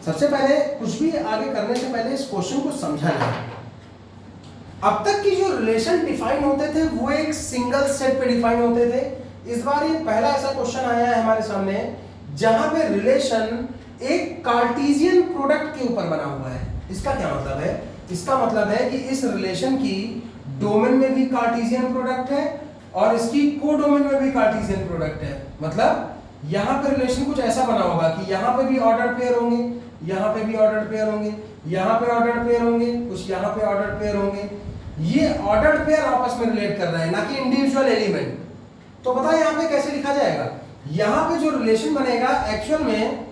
सबसे पहले कुछ भी आगे करने से पहले इस क्वेश्चन को समझा जाए। अब तक की जो रिलेशन डिफाइन होते थे वो एक सिंगल सेट पे डिफाइन होते थे। इस बार ये पहला ऐसा क्वेश्चन आया है हमारे सामने जहां पे रिलेशन एक कार्टेशियन प्रोडक्ट के ऊपर बना हुआ है। इसका क्या मतलब है? इसका मतलब है कि इस रिलेशन की डोमेन में भी कार्टेशियन प्रोडक्ट है और इसकी कोडोमेन में भी कार्टेशियन प्रोडक्ट है। मतलब यहाँ पे रिलेशन कुछ ऐसा बना होगा कि यहाँ पे भी ऑर्डर पेयर होंगे, यहाँ पे भी ऑर्डर पेयर होंगे, यहाँ पे ऑर्डर पेयर होंगे, कुछ यहाँ पे ऑर्डर पेयर होंगे। ये ऑर्डर पेयर आपस में रिलेट कर रहे हैं, ना कि इंडिविजुअल एलिमेंट। तो बताए यहाँ पे कैसे लिखा जाएगा? यहाँ पे जो रिलेशन बनेगा एक्चुअल में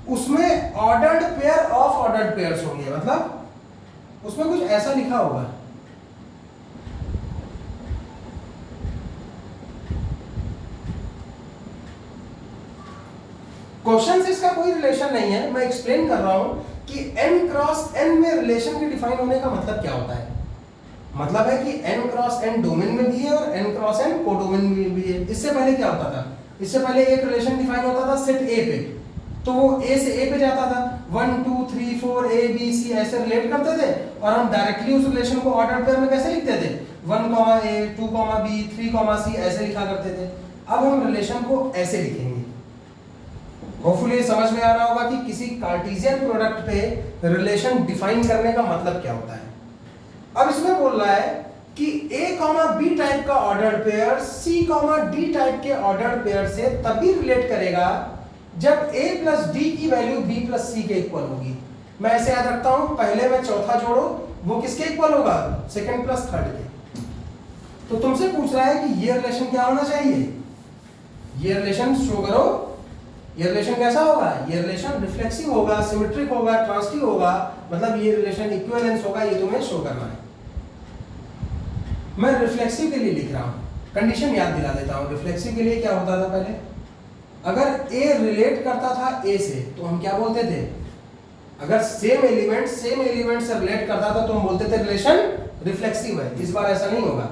उसमें ordered pair of ordered pairs होंगे। मतलब उसमें कुछ ऐसा लिखा होगा, क्वेश्चन से इसका कोई रिलेशन नहीं है, मैं एक्सप्लेन कर रहा हूं कि n क्रॉस n में रिलेशन के डिफाइन होने का मतलब क्या होता है। मतलब है कि n क्रॉस n डोमेन में भी है और n क्रॉस n कोडोमेन में भी है। इससे पहले क्या होता था? इससे पहले एक रिलेशन डिफाइन होता था सेट A पे, तो वो A से A पे जाता था, 1 2 3 4 A B C ऐसे रिलेट करते थे और हम डायरेक्टली उस रिलेशन को ऑर्डर पेयर में कैसे लिखते थे? 1 A 2 B 3 C ऐसे लिखा करते थे। अब हम रिलेशन को ऐसे लिखेंगे। होपफुली ये समझ में आ रहा होगा कि किसी कार्टेशियन प्रोडक्ट पे रिलेशन डिफाइन करने का मतलब क्या होता है। अब इसमें बोल रहा है कि A, B टाइप का ordered pair C, D type के ऑर्डर्ड पेयर से तभी रिलेट करेगा जब A प्लस D की वैल्यू B प्लस C के इक्वल होगी। मैं ऐसे याद रखता हूं, पहले में चौथा जोड़ो, वो किसके इक्वल होगा? सेकंड प्लस थर्ड के। तो तुमसे पूछ रहा है कि ये रिलेशन क्या होना चाहिए? ये रिलेशन शो करो। ये रिलेशन कैसा होगा? ये रिलेशन रिफ्लेक्सिव होगा, सिमेट्रिक होगा, ट्रांसटिव होगा। मतलब ये रिलेशन इक्विवेलेंस होगा, ये तुम्हें शो करना है। मैं रिफ्लेक्सिव के लिए लिख रहा हूं, कंडीशन याद दिला देता हूं। रिफ्लेक्सिव के लिए क्या होता था पहले? अगर A रिलेट करता था A से तो हम क्या बोलते थे? अगर सेम एलिमेंट से रिलेट करता था तो हम बोलते थे रिलेशन रिफ्लेक्सिव है। इस बार ऐसा नहीं होगा।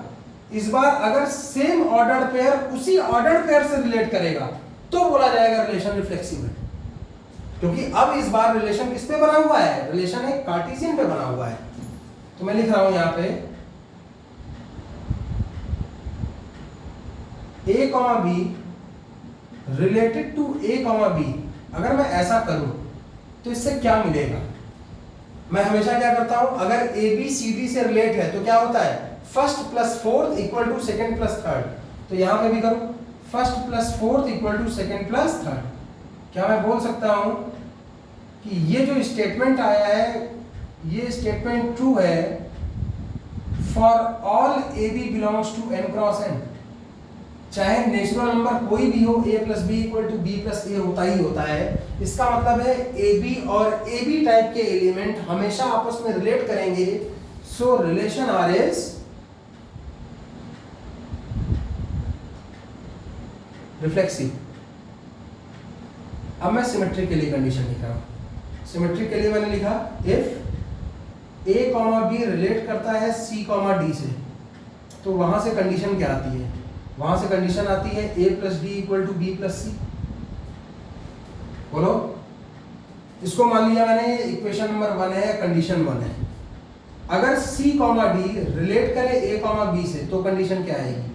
इस बार अगर सेम ऑर्डर्ड पेयर उसी ऑर्डर्ड पेयर से रिलेट करेगा तो बोला जाएगा रिलेशन रिफ्लेक्सिव है। क्योंकि अब इस बार रिलेशन किस पे बना हुआ है? रिलेशन एक कार्टेशियन पे बना हुआ है। तो मैं लिख रहा हूं यहां पे A, B related to A, B। अगर मैं ऐसा करूं तो इससे क्या मिलेगा? मैं हमेशा क्या करता हूं, अगर A B C D से रिलेट है तो क्या होता है? First plus fourth equal to second plus third. तो यहां पे भी करूं first plus fourth equal to second plus third. क्या मैं बोल सकता हूं कि ये जो स्टेटमेंट आया है ये स्टेटमेंट ट्रू है for all A B belongs to n cross n, चाहे नेचुरल नंबर कोई भी हो, a plus B equal to B plus A होता ही होता है। इसका मतलब है ए बी और ए बी टाइप के एलिमेंट हमेशा आपस में रिलेट करेंगे। So relation R is reflexive. अब मैं सिमेट्री के लिए कंडीशन लिख रहा हूं। सिमेट्री के लिए मैंने लिखा if a comma B relate करता है c कॉमा डी से, तो वहां से कंडीशन क्या आती है? वहां से कंडीशन आती है a plus D equal to B plus C. बोलो, इसको मान लिया मैंने इक्वेशन नंबर 1 है, कंडीशन 1 है। अगर c कॉमा डी रिलेट करे a कॉमा बी से, तो कंडीशन क्या आएगी?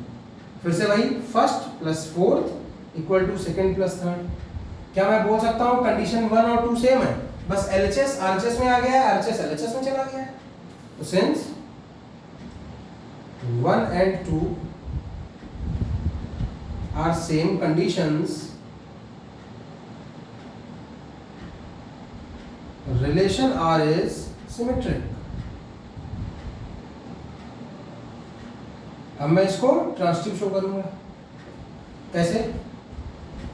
फिर से वही, first plus fourth equal to second plus third. क्या मैं बोल सकता हूं कंडीशन 1 और 2 सेम है, बस LHS RHS में आ गया है, RHS LHS में चला गया है। तो since 1 and 2 are same conditions, relation R is symmetric। अब मैं इसको ट्रांसटिव शो करूंगा। कैसे?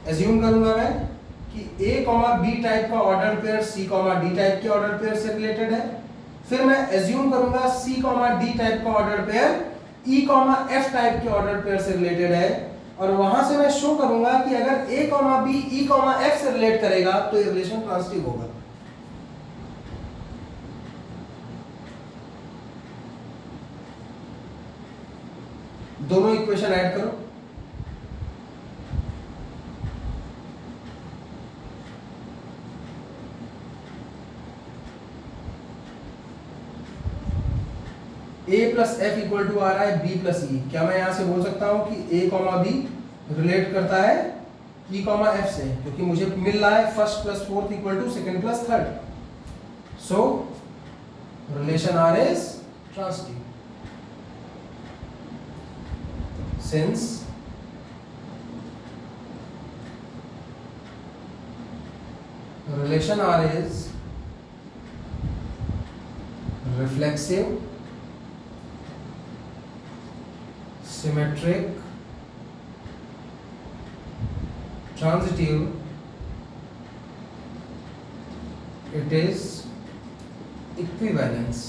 एज्यूम करूंगा मैं कि a कॉमा बी टाइप का order pair c comma D type के ऑर्डर पेयर से रिलेटेड है। फिर मैं एज्यूम करूंगा c कॉमा डी टाइप का order pair e comma f type के ऑर्डर पेयर से रिलेटेड है, और वहां से मैं शो करूंगा कि अगर a comma B e comma f से रिलेट करेगा तो ये रिलेशन ट्रांसटिव होगा। दोनों इक्वेशन ऐड करो। a plus F equal to आ रहा है b प्लस ई। क्या मैं यहां से बोल सकता हूं कि a कॉमा बी रिलेट करता है e कॉमा एफ से, क्योंकि मुझे मिल रहा है first plus fourth equal to second plus third. So relation R is transitive since relation R is reflexive, symmetric, transitive, it is equivalence।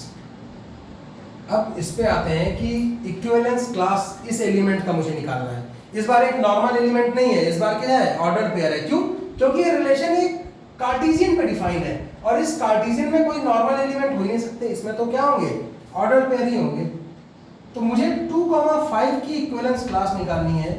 अब इस पे आते हैं कि इक्विवेलेंस क्लास इस एलिमेंट का मुझे निकालना है। इस बार एक नॉर्मल एलिमेंट नहीं है, इस बार क्या है? ऑर्डर पेयर है। क्यों? क्योंकि ये रिलेशन एक कार्टेशियन पे डिफाइन है, और इस कार्टेशियन में कोई नॉर्मल एलिमेंट हो ही नहीं सकते। इसमें तो क्या होंगे? ऑर्डर पेयर ही होंगे। तो मुझे 2,5 की इक्विवेलेंस क्लास निकालनी है।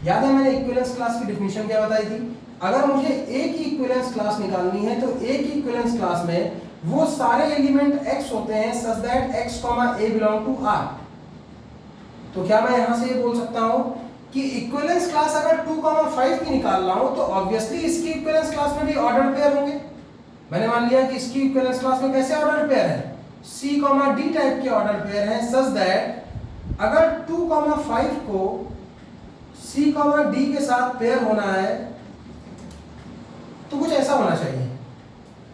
याद है मैंने इक्विवेलेंस क्लास की डेफिनेशन क्या बताई थी? अगर मुझे a की इक्विवेलेंस क्लास निकालनी है तो a की इक्विवेलेंस क्लास में वो सारे एलिमेंट x होते हैं such that x, a belong to R। तो क्या मैं यहां से ये बोल सकता हूं कि इक्विवेलेंस क्लास अगर 2,5 की निकाल रहा हूं तो ऑब्वियसली इसकी इक्विवेलेंस क्लास में भी ऑर्डर पेयर होंगे। मैंने मान लिया कि इसकी इक्विवेलेंस क्लास में कैसे ऑर्डर पेयर है? c, d टाइप के ऑर्डर पेयर हैं सच दैट अगर 2,5 को c, d के साथ पेयर होना है तो कुछ ऐसा होना चाहिए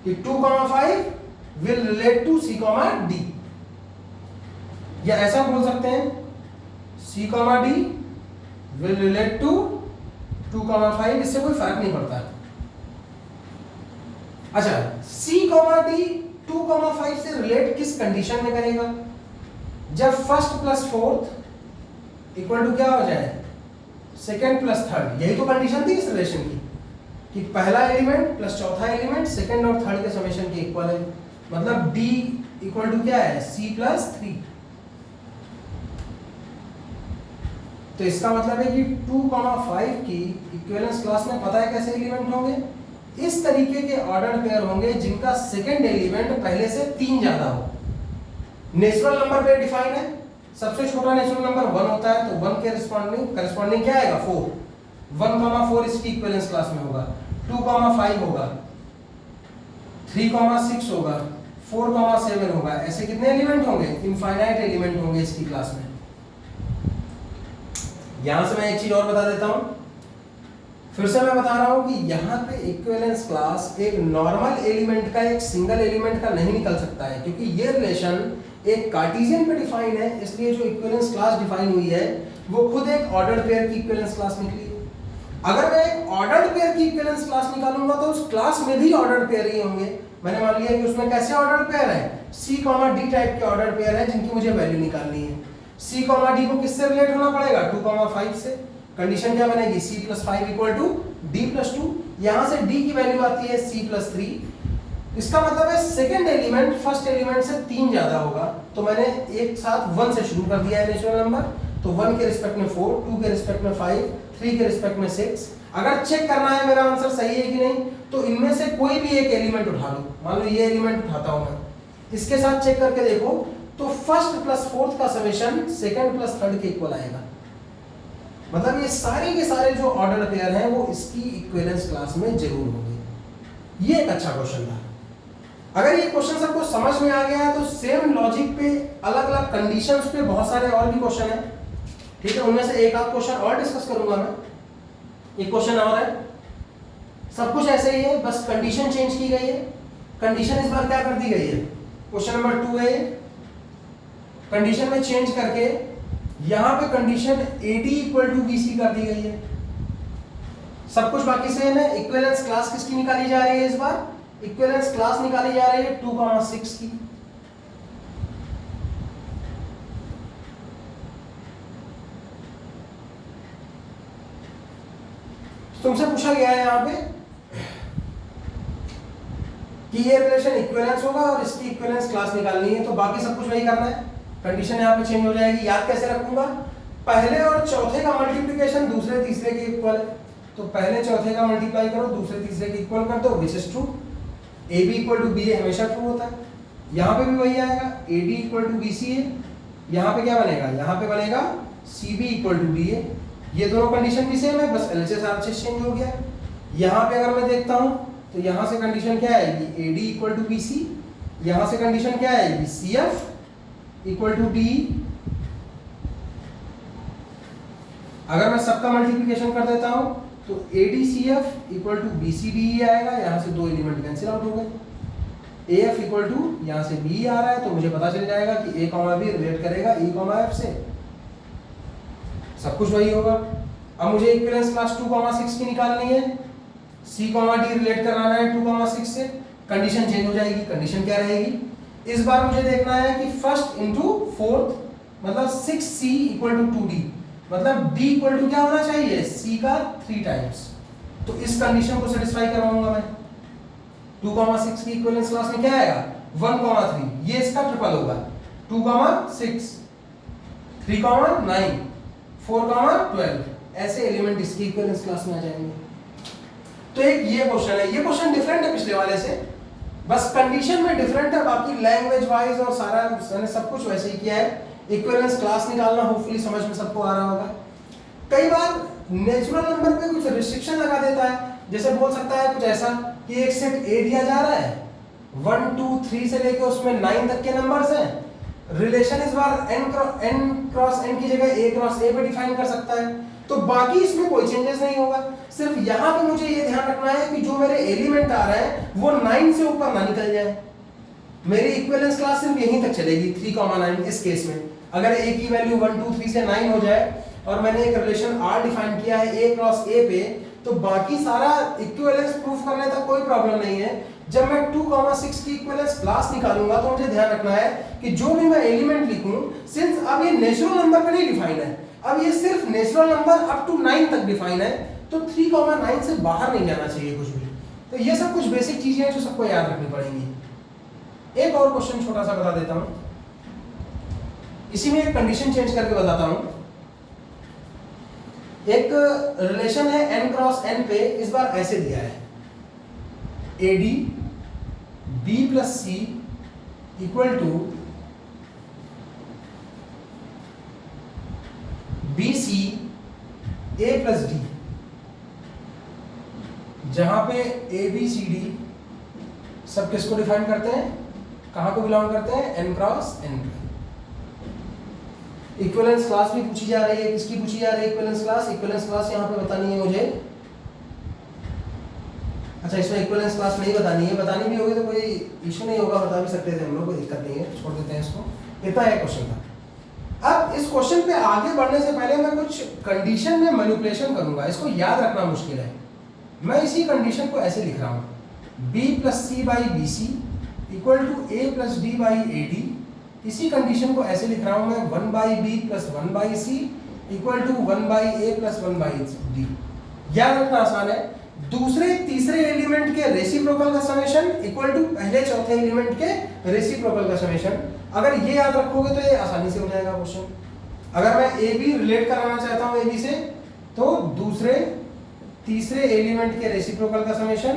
कि 2,5 will relate to c, d, या ऐसा बोल सकते हैं c, d will relate to 2,5। इससे कोई फर्क नहीं पड़ता। अच्छा, c, d 2,5 से रिलेट किस कंडीशन में करेगा? जब first plus fourth equal to क्या हो जाए? Second plus third. यही तो कंडीशन थी इस रिलेशन की कि पहला एलिमेंट प्लस चौथा एलिमेंट सेकेंड और थर्ड के समेशन के इक्वल है। मतलब d इक्वल टू क्या है? c plus 3। तो इसका मतलब है कि 2,5 की इक्विवेलेंस क्लास में पता है कैसे एलिमेंट होंगे? इस तरीके के ऑर्डर पेयर होंगे जिनका सेकेंड एलिमेंट पहले से 3 ज्यादा हो। नेचुरल नंबर पे डिफाइन है, सबसे छोटा नेचुरल नंबर 1 होता है, तो 1 के करस्पॉन्डिंग क्या आएगा? 4। 1,4 इसकी इक्विवेलेंस क्लास में होगा, 2,5 होगा, 3,6 होगा, 4,7 होगा। ऐसे कितने एलिमेंट होंगे? इनफाइनाइट एलिमेंट होंगे इसकी क्लास में। यहां से मैं एक चीज और बता देता हूं, फिर से मैं बता रहा हूं कि यहां पे इक्विवेलेंस क्लास एक नॉर्मल एलिमेंट का, एक सिंगल एलिमेंट का नहीं निकल सकता है, क्योंकि ये रिलेशन एक कार्टेशियन पे डिफाइन है, इसलिए जो इक्विवेलेंस क्लास डिफाइन हुई है वो खुद एक ऑर्डर्ड पेयर की इक्विवेलेंस क्लास निकली है। अगर मैं एक ऑर्डर्ड पेयर की इक्विवेलेंस क्लास निकालूंगा तो उस क्लास में भी ऑर्डर्ड पेयर ही होंगे। मैंने मान लिया कि उसमें कैसे ऑर्डर्ड पेयर है, C, D टाइप के ऑर्डर्ड पेयर है जिनकी मुझे वैल्यू निकालनी है। C, D को किससे रिलेट होना पड़ेगा, 2, 5 से। कंडीशन क्या बनेगी, C + 5 = D + 2। यहां से D की वैल्यू आती है C + 3। इसका मतलब है सेकंड एलिमेंट फर्स्ट एलिमेंट से 3 ज्यादा होगा। तो मैंने एक साथ 1 से शुरू कर दिया है नेचुरल नंबर, तो 1 के रिस्पेक्ट में 4, 2 के रिस्पेक्ट में 5, 3 के रिस्पेक्ट में 6। अगर चेक करना है मेरा आंसर सही है कि नहीं, तो इनमें से कोई भी एक एलिमेंट उठा लो। मान लो ये एलिमेंट उठाता हूं मैं, इसके साथ चेक करके देखो तो फर्स्ट + 4th का समेशन सेकंड + 3rd के इक्वल आएगा। मतलब ये सारे के सारे जो ऑर्डर पेयर हैं वो इसकी इक्विवेलेंस क्लास में जरूर होंगे। ये एक अच्छा क्वेश्चन था। अगर ये क्वेश्चन सबको समझ में आ गया है तो सेम लॉजिक पे अलग अलग कंडीशंस पे बहुत सारे और भी क्वेश्चन हैं, ठीक है। उनमें से एक आध क्वेश्चन और डिस्कस करूंगा मैं। एक क्वेश्चन और है, सब कुछ ऐसे ही है, बस कंडीशन चेंज की गई है। कंडीशन इस बार क्या कर दी गई है, क्वेश्चन नंबर 2 है, कंडीशन में चेंज करके यहां पे कंडीशन AD = BC कर दी गई है। सब कुछ बाकी सेम है। इक्विवेलेंस क्लास किसकी निकाली जा रही है इस बार, इक्विवेलेंस क्लास निकाली जा रही है 2, 6 की। तुमसे पूछा गया है यहाँ पे कि ये रिलेशन इक्विवेलेंस होगा और इसकी इक्विवेलेंस क्लास निकालनी है, तो बाकी सब कुछ वही करना है। कंडीशन यहाँ पे चेंज हो जाएगी। याद कैसे रखूंगा, पहले और चौथे का मल्टीप्लिकेशन दूसरे तीसरे के इक्वल है, तो पहले चौथे का मल्टीप्लाई करो दूसरे तीसरे के इक्वल कर दो, which is true. AB = BA हमेशा ट्रू होता है। यहाँ पे भी वही आएगा, AD = BC है। यहाँ पे क्या बनेगा, यहाँ पे बनेगा CB = DA। ये दोनों कंडीशन भी सेम है, बस LHS RHS चेंज हो गया। यहाँ पे अगर मैं देखता हूँ तो यहाँ से कंडीशन क्या आएगी, AD = BC। यहाँ से कंडीशन क्या आएगी, CF = DE। अगर मैं सबका मल्टीप्लिकेशन कर देता हूँ तो ADCF = BCDE आएगा। यहाँ से 2 एलिमेंट कैंसिल आउट हो गए। AF = यहाँ से BE आ रहा है, तो मुझे पता चल जाएगा कि A, B रिलेट करेगा E, F से। सब कुछ वही होगा। अब मुझे इक्विवेलेंस क्लास 2, 6 की निकालनी है। C, D रिलेट कराना है 2, 6 से। कंडीशन चेंज हो जाएगी। कंडीशन क्या रहेगी, इस बार मुझे देखना है कि फर्स्ट इंटू फोर्थ, मतलब 6C = 2D, मतलब D = क्या होना चाहिए, C का 3 टाइम्स। तो इस कंडीशन को सेटिस्फाई करवाऊंगा मैं। 2, 6 की इक्विवेलेंस क्लास में क्या आएगा, 1, 3, ये इसका ट्रिपल होगा। 2, 6, 3, 9, 4, 12, ऐसे एलिमेंट इसकी इक्विवेलेंस क्लास में आ जाएंगे। तो एक ये क्वेश्चन है। ये क्वेश्चन डिफरेंट है पिछले वाले से, बस कंडीशन में डिफरेंट है, बाकी लैंग्वेज वाइज और सारा मैंने सब कुछ वैसे ही किया है। इक्विवेलेंस क्लास निकालना होपफुली समझ में सबको आ रहा होगा। कई बार नेचुरल नंबर पे कुछ रिस्ट्रिक्शन लगा देता है, जैसे बोल सकता है कुछ ऐसा कि एक सेट A दिया जा रहा है, 1, 2, 3 से लेके उसमें 9 तक के नंबर्स हैं। रिलेशन इस बार n क्रॉस n की जगह A क्रॉस A पे डिफाइन कर सकता है, तो बाकी इसमें कोई चेंजेस नहीं होगा। सिर्फ यहाँ पे मुझे ये ध्यान रखना है कि जो मेरे एलिमेंट आ रहे हैं वो 9 से ऊपर ना निकल जाए। मेरी इक्विवेलेंस क्लास सिर्फ यहीं तक चलेगी, 3, 9। इस केस में अगर A की वैल्यू 1, 2, 3 से 9 हो जाए और मैंने एक रिलेशन R डिफाइन किया है A क्रॉस A पे, तो बाकी सारा इक्विवेलेंस प्रूफ करने तक कोई प्रॉब्लम नहीं है। जब मैं 2, 6 की इक्विवेलेंस क्लास निकालूंगा तो मुझे ध्यान रखना है कि जो भी मैं एलिमेंट लिखूं, सिंस अब ये नेचुरल नंबर पे नहीं डिफाइन है, अब ये सिर्फ नेचुरल नंबर अप टू 9 तक डिफाइन है, तो 3, 9 से बाहर नहीं जाना चाहिए कुछ भी। तो ये सब कुछ बेसिक चीजें हैं जो सबको याद रखनी पड़ेंगी। एक और क्वेश्चन छोटा सा बता देता हूं, इसी में एक कंडीशन चेंज करके बताता हूं। एक रिलेशन है n क्रॉस n पे, इस बार ऐसे दिया है, AD B + C = BC A + D, जहां पे ABCD सब किसको डिफाइन करते हैं, कहां को बिलोंग करते हैं, n क्रॉस n पे। इक्विवेलेंस क्लास भी पूछी जा रही है, किसकी पूछी जा रही है इक्विवेलेंस क्लास? इक्विवेलेंस क्लास यहां पे बतानी है मुझे अच्छा, इसमें इक्विवेलेंस क्लास नहीं बतानी है, बतानी भी होगी तो कोई इशू नहीं होगा, बता भी सकते थे हम लोग, कोई दिक्कत नहीं है, छोड़ देते हैं इसको। इतना है क्वेश्चन था। अब इस क्वेश्चन पे आगे बढ़ने से पहले मैं कुछ कंडीशन में मैनिपुलेशन करूंगा, इसको याद रखना मुश्किल है। मैं इसी कंडीशन को ऐसे लिख रहा हूँ, b + c / bc = a + d / ad। इसी कंडीशन को ऐसे लिख रहा हूँ मैं 1/b + 1/c = 1/a + 1/d। याद रखना आसान है। दूसरे तीसरे एलिमेंट के रेसिप्रोकल का समेशन इक्वल टू पहले चौथे एलिमेंट के रेसिप्रोकल का समेशन। अगर ये याद रखोगे तो ये आसानी से हो जाएगा क्वेश्चन। अगर मैं ए बी रिलेट कराना चाहता हूँ ए बी से, तो दूसरे तीसरे एलिमेंट के रेसिप्रोकल का समेशन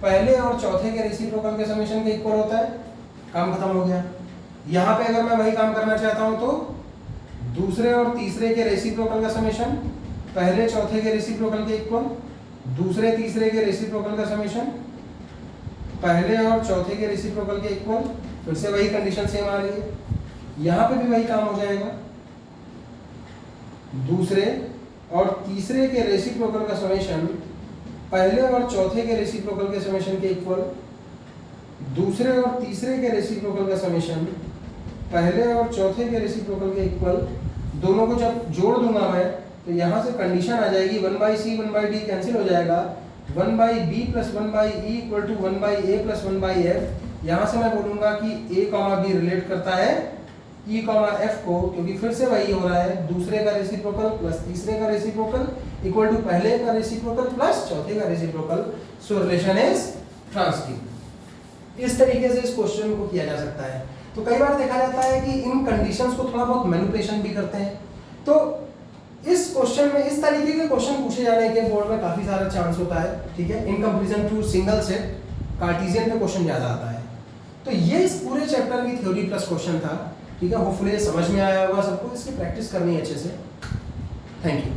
पहले और चौथे के रेसिप्रोकल के समेशन के इक्वल होता है। काम खत्म हो गया। यहाँ पे अगर मैं वही काम करना चाहता हूँ तो दूसरे और तीसरे के रेसिप्रोकल का समेशन पहले चौथे के रेसिप्रोकल के इक्वल, दूसरे तीसरे के रेसिप्रोकल का समेशन पहले और चौथे के रेसिप्रोकल के इक्वल। फिर से वही कंडीशन सेम आ रही है, यहाँ पे भी वही काम हो जाएगा। दूसरे और तीसरे के रेसिप्रोकल का समेशन पहले और चौथे के रेसिप्रोकल के समेशन के इक्वल, दूसरे और तीसरे के रेसिप्रोकल का समेशन पहले और चौथे के रेसिप्रोकल के इक्वल। दोनों को जब जोड़ दूंगा मैं तो यहाँ से कंडीशन आ जाएगी 1/c 1/d कैंसिल हो जाएगा, 1/b + 1/e = 1/a + 1/f। यहाँ से मैं बोलूँगा कि a, b रिलेट करता है e, f को, क्योंकि फिर से वही हो रहा है, दूसरे का रेसिप्रोकल प्लस तीसरे का रेसिप्रोकल इक्वल टू पहले का रेसिप्रोकल प्लस चौथे का reciprocal. So relation is transitive. इस तरीके से इस क्वेश्चन को किया जा सकता है। तो कई बार देखा जाता है कि इन कंडीशंस को थोड़ा बहुत मैनिपुलेशन भी करते हैं। तो इस क्वेश्चन में इस तरीके के क्वेश्चन पूछे जाने के बोर्ड में काफी सारा चांस होता है, ठीक है। In comparison to single set Cartesian पे क्वेश्चन ज्यादा आता है। तो ये इस पूरे चैप्टर की थ्योरी प्लस क्वेश्चन था, ठीक है। होपफुली समझ में आया होगा सबको, इसकी प्रैक्टिस करनी है अच्छे से। Thank you.